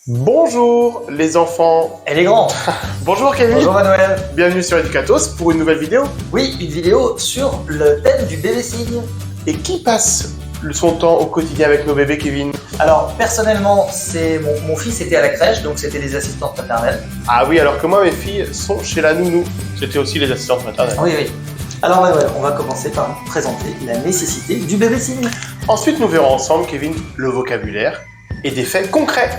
Bonjour les enfants. Elle est grande. Bonjour Kevin. Bonjour Manuel. Bienvenue sur Educatos pour une nouvelle vidéo. Oui, une vidéo sur le thème du bébé signe. Et qui passe son temps au quotidien avec nos bébés, Kevin? Alors personnellement, c'est mon fils était à la crèche, donc c'était les assistantes maternelles. Ah oui, alors que moi mes filles sont chez la nounou. C'était aussi les assistantes maternelles. Oui, oui. Alors Manuel, on va commencer par vous présenter la nécessité du bébé signe. Ensuite, nous verrons ensemble, Kevin, le vocabulaire et des faits concrets.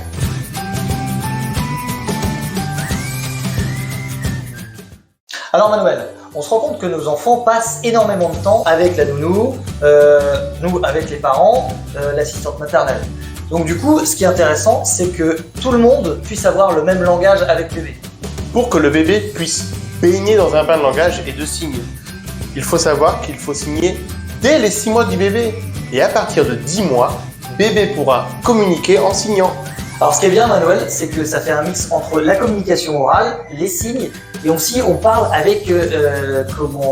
Alors Manuel, on se rend compte que nos enfants passent énormément de temps avec la nounou, nous avec les parents, l'assistante maternelle. Donc du coup, ce qui est intéressant, c'est que tout le monde puisse avoir le même langage avec le bébé. Pour que le bébé puisse baigner dans un bain de langage et de signes, il faut savoir qu'il faut signer dès les 6 mois du bébé. Et à partir de 10 mois, bébé pourra communiquer en signant. Alors ce qui est bien Manuel, c'est que ça fait un mix entre la communication orale, les signes, et aussi on parle avec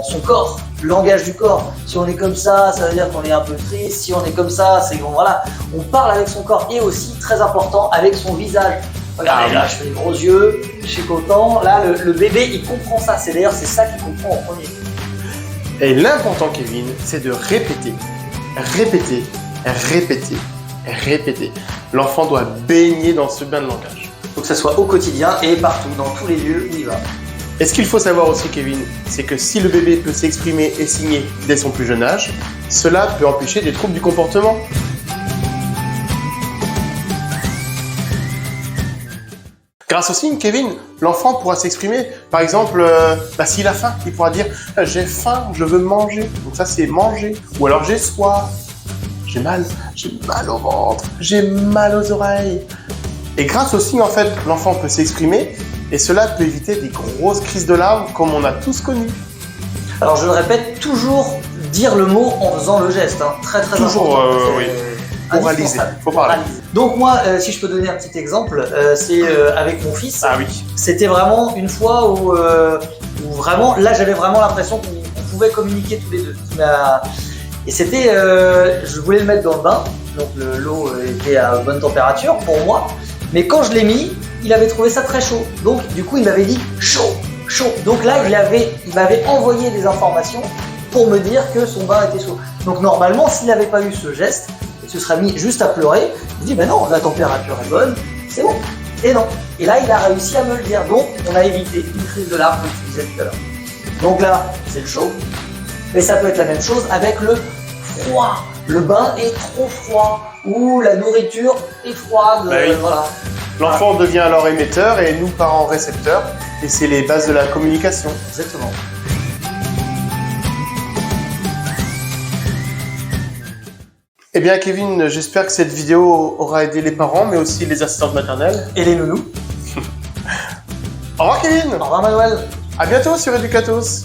son corps, le langage du corps. Si on est comme ça veut dire qu'on est un peu triste. Si on est comme ça, c'est bon, voilà. On parle avec son corps et aussi, très important, avec son visage. Regardez, là, je fais des gros yeux, je suis content. Là, le bébé, il comprend ça. C'est d'ailleurs, c'est ça qu'il comprend en premier. Et l'important, Kevin, c'est de répéter, répéter, répéter, répéter. L'enfant doit baigner dans ce bain de langage. Il faut que ça soit au quotidien et partout, dans tous les lieux où il va. Et ce qu'il faut savoir aussi, Kevin, c'est que si le bébé peut s'exprimer et signer dès son plus jeune âge, cela peut empêcher des troubles du comportement. Grâce au signe, Kevin, l'enfant pourra s'exprimer. Par exemple, s'il a faim, il pourra dire « j'ai faim, je veux manger ». Donc ça, c'est manger. Ou alors « j'ai soif ». J'ai mal au ventre, j'ai mal aux oreilles. Et grâce au signe, en fait, l'enfant peut s'exprimer et cela peut éviter des grosses crises de larmes comme on a tous connu. Alors je le répète, toujours dire le mot en faisant le geste, hein. Très important. Toujours, oui. Oraliser, faut parler. Donc moi, si je peux donner un petit exemple, c'est avec mon fils. Ah oui. C'était vraiment une fois où vraiment, là j'avais vraiment l'impression qu'on pouvait communiquer tous les deux. Et c'était, je voulais le mettre dans le bain, donc l'eau était à bonne température pour moi, mais quand je l'ai mis, il avait trouvé ça très chaud. Donc du coup il m'avait dit chaud, chaud. Donc là il m'avait envoyé des informations pour me dire que son bain était chaud. Donc normalement s'il n'avait pas eu ce geste, il se serait mis juste à pleurer. Il dit ben non, la température est bonne, c'est bon. Et non. Et là il a réussi à me le dire. Donc on a évité une crise de larmes comme je disais tout à l'heure. Donc là c'est le chaud. Mais ça peut être la même chose avec le froid. Le bain est trop froid ou la nourriture est froide. Bah oui. Voilà. L'enfant devient alors émetteur et nous, parents, récepteurs. Et c'est les bases de la communication. Exactement. Eh bien, Kevin, j'espère que cette vidéo aura aidé les parents, mais aussi les assistantes maternelles. Et les nounous. Au revoir, Kevin. Au revoir Manuel. À bientôt sur Educatos.